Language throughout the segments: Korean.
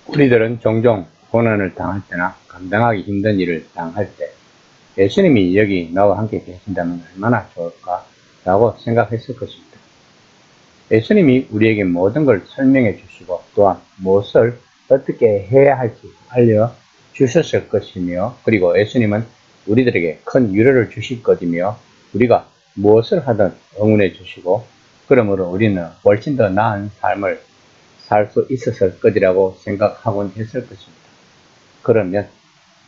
우리들은 종종 고난을 당할 때나 감당하기 힘든 일을 당할 때 예수님이 여기 나와 함께 계신다면 얼마나 좋을까 라고 생각했을 것입니다. 예수님이 우리에게 모든 걸 설명해 주시고 또한 무엇을 어떻게 해야 할지 알려주셨을 것이며, 그리고 예수님은 우리들에게 큰 위로를 주실 것이며 우리가 무엇을 하든 응원해 주시고, 그러므로 우리는 훨씬 더 나은 삶을 살 수 있었을 것이라고 생각하곤 했을 것입니다. 그러면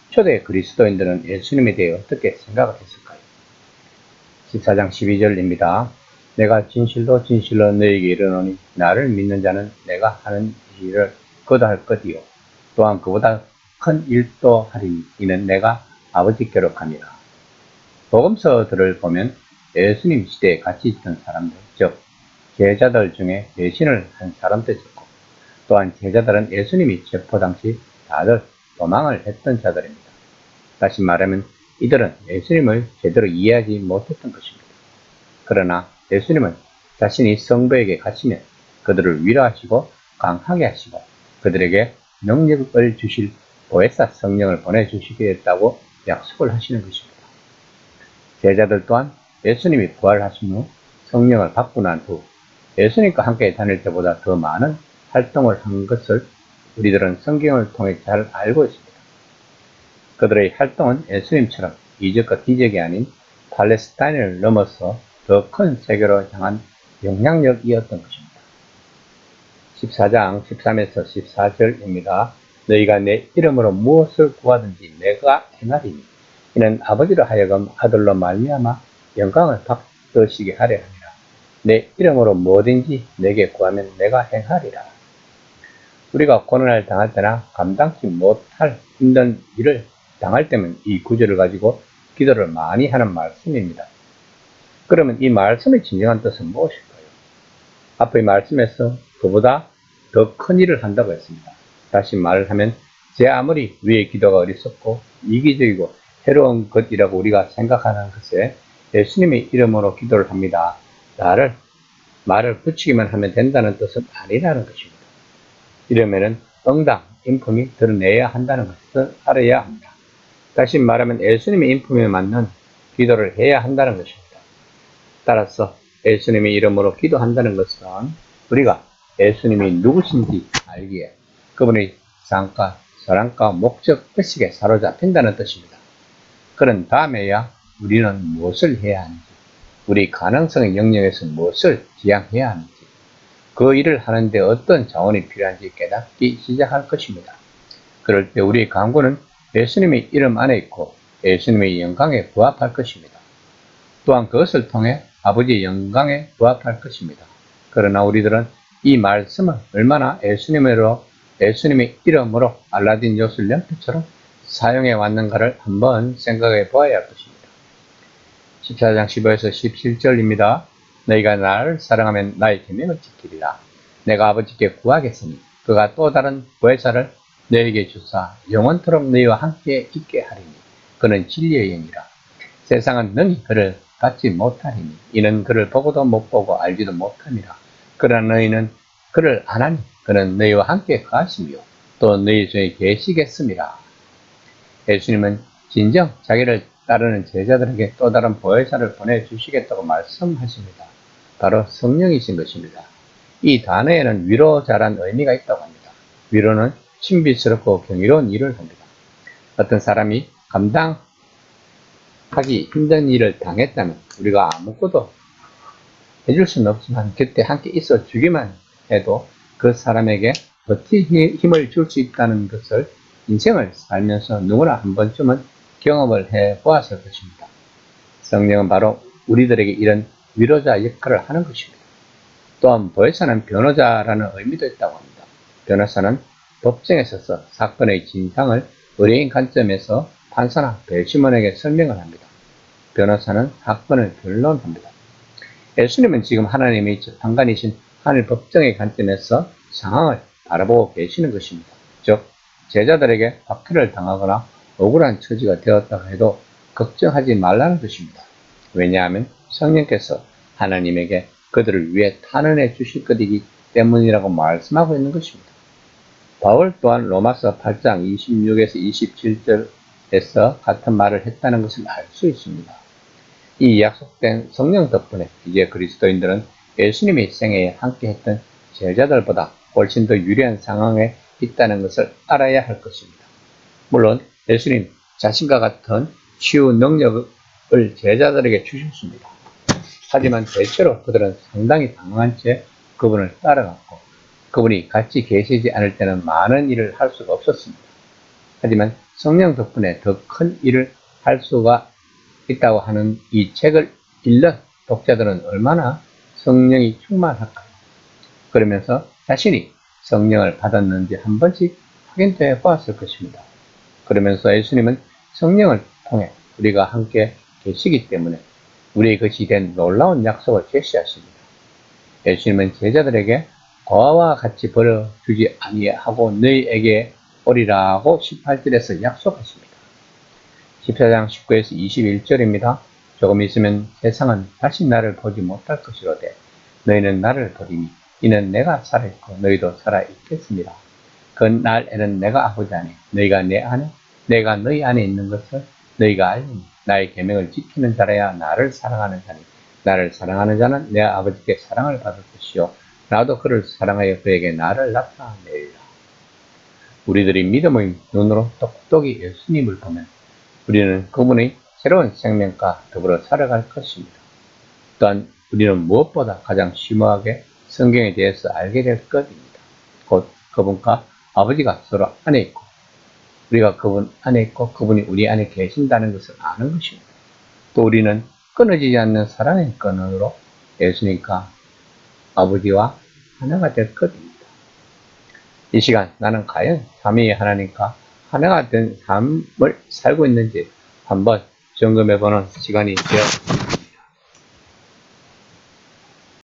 초대 그리스도인들은 예수님에 대해 어떻게 생각을 했을까요? 14장 12절입니다. 내가 진실로 진실로 너에게 이르노니 나를 믿는 자는 내가 하는 일을 그도 할 것이요 또한 그보다 큰 일도 하리니 이는 내가 아버지께로 갑니다. 복음서들을 보면 예수님 시대에 같이 있던 사람들, 즉 제자들 중에 배신을 한 사람도 있었고, 또한 제자들은 예수님이 체포 당시 다들 도망을 했던 자들입니다. 다시 말하면 이들은 예수님을 제대로 이해하지 못했던 것입니다. 그러나 예수님은 자신이 성도에게 가시면 그들을 위로하시고 강하게 하시고 그들에게 능력을 주실 보혜사 성령을 보내주시겠다고 약속을 하시는 것입니다. 제자들 또한 예수님이 부활하신 후 성령을 받고 난 후 예수님과 함께 다닐 때보다 더 많은 활동을 한 것을 우리들은 성경을 통해 잘 알고 있습니다. 그들의 활동은 예수님처럼 이적과 기적이 아닌 팔레스타인을 넘어서 더 큰 세계로 향한 영향력이었던 것입니다. 14장 13에서 14절입니다. 너희가 내 이름으로 무엇을 구하든지 내가 행하리니 이는 아버지로 하여금 아들로 말미암아 영광을 받으시게 하려 함이라. 내 이름으로 뭐든지 내게 구하면 내가 행하리라. 우리가 고난을 당할 때나 감당치 못할 힘든 일을 당할 때면 이 구절을 가지고 기도를 많이 하는 말씀입니다. 그러면 이 말씀의 진정한 뜻은 무엇일까요? 앞의 말씀에서 그보다 더 큰 일을 한다고 했습니다. 다시 말을 하면 제 아무리 우리의 기도가 어리석고 이기적이고 해로운 것이라고 우리가 생각하는 것에 예수님의 이름으로 기도를 합니다. 말을 붙이기만 하면 된다는 뜻은 아니라는 것입니다. 이러면은 응답, 인품이 드러내야 한다는 것을 알아야 합니다. 다시 말하면 예수님의 인품에 맞는 기도를 해야 한다는 것입니다. 따라서 예수님의 이름으로 기도한다는 것은 우리가 예수님이 누구신지 알기에 그분의 삶과 사랑과 목적 의식에 사로잡힌다는 뜻입니다. 그런 다음에야 우리는 무엇을 해야 하는지, 우리 가능성의 영역에서 무엇을 지향해야 하는지, 그 일을 하는데 어떤 자원이 필요한지 깨닫기 시작할 것입니다. 그럴 때 우리의 간구는 예수님의 이름 안에 있고 예수님의 영광에 부합할 것입니다. 또한 그것을 통해 아버지의 영광에 부합할 것입니다. 그러나 우리들은 이 말씀을 얼마나 예수님의 이름으로 알라딘 요술 램프처럼 사용해 왔는가를 한번 생각해 보아야 할 것입니다. 14장 15에서 17절입니다. 너희가 나를 사랑하면 나의 계명을 지키리라. 내가 아버지께 구하겠으니 그가 또 다른 보혜사를 너에게 주사 영원토록 너희와 함께 있게 하리니 그는 진리의 영이라. 세상은 능히 그를 받지 못하리니 이는 그를 보고도 못 보고 알지도 못함이라. 그러나 너희는 그를 아나니 그는 너희와 함께 가시며 또 너희 중에 계시겠음이라. 예수님은 진정 자기를 따르는 제자들에게 또 다른 보혜사를 보내주시겠다고 말씀하십니다. 바로 성령이신 것입니다. 이 단어에는 위로자란 의미가 있다고 합니다. 위로는 신비스럽고 경이로운 일을 합니다. 어떤 사람이 감당하기 힘든 일을 당했다면 우리가 아무것도 해줄 수는 없지만 곁에 함께 있어 주기만 해도 그 사람에게 버틸 힘을 줄 수 있다는 것을 인생을 살면서 누구나 한 번쯤은 경험을 해 보았을 것입니다. 성령은 바로 우리들에게 이런 위로자 역할을 하는 것입니다. 또한 보혜사는 변호자라는 의미도 있다고 합니다. 변호사는 법정에 서서 사건의 진상을 의뢰인 관점에서 판사나 배심원에게 설명을 합니다. 변호사는 사건을 변론합니다. 예수님은 지금 하나님의 재판관이신 하늘 법정의 관점에서 상황을 바라보고 계시는 것입니다. 즉 제자들에게 박해를 당하거나 억울한 처지가 되었다고 해도 걱정하지 말라는 것입니다. 왜냐하면 성령께서 하나님에게 그들을 위해 탄원해 주실 것이기 때문이라고 말씀하고 있는 것입니다. 바울 또한 로마서 8장 26에서 27절에서 같은 말을 했다는 것을 알 수 있습니다. 이 약속된 성령 덕분에 이제 그리스도인들은 예수님의 생애에 함께했던 제자들보다 훨씬 더 유리한 상황에 있다는 것을 알아야 할 것입니다. 물론 예수님 자신과 같은 치유 능력을 제자들에게 주셨습니다. 하지만 대체로 그들은 상당히 당황한 채 그분을 따라갔고 그분이 같이 계시지 않을 때는 많은 일을 할 수가 없었습니다. 하지만 성령 덕분에 더 큰 일을 할 수가 있다고 하는 이 책을 읽는 독자들은 얼마나 성령이 충만할까요? 그러면서 자신이 성령을 받았는지 한 번씩 확인해 보았을 것입니다. 그러면서 예수님은 성령을 통해 우리가 함께 계시기 때문에 우리의 것이 된 놀라운 약속을 제시하십니다. 예수님은 제자들에게 고아와 같이 버려주지 아니하고 너희에게 오리라고 18절에서 약속하십니다. 14장 19에서 21절입니다. 조금 있으면 세상은 다시 나를 보지 못할 것이로되 너희는 나를 보리니 이는 내가 살아있고 너희도 살아있겠습니다. 그 날에는 내가 아버지 안에 너희가 내 안에 내가 너희 안에 있는 것을 너희가 알리니 나의 계명을 지키는 자라야 나를 사랑하는 자니 나를 사랑하는 자는 내 아버지께 사랑을 받을 것이요 나도 그를 사랑하여 그에게 나를 나타내리라. 우리들이 믿음의 눈으로 똑똑히 예수님을 보면 우리는 그분의 새로운 생명과 더불어 살아갈 것입니다. 또한 우리는 무엇보다 가장 심오하게 성경에 대해서 알게 될 것입니다. 곧 그분과 아버지가 서로 안에 있고 우리가 그분 안에 있고 그분이 우리 안에 계신다는 것을 아는 것입니다. 또 우리는 끊어지지 않는 사랑의 끈으로 예수님과 아버지와 하나가 될 것입니다. 이 시간 나는 과연 삼위의 하나님과 하나가 된 삶을 살고 있는지 한번 점검해보는 시간이 되었습니다.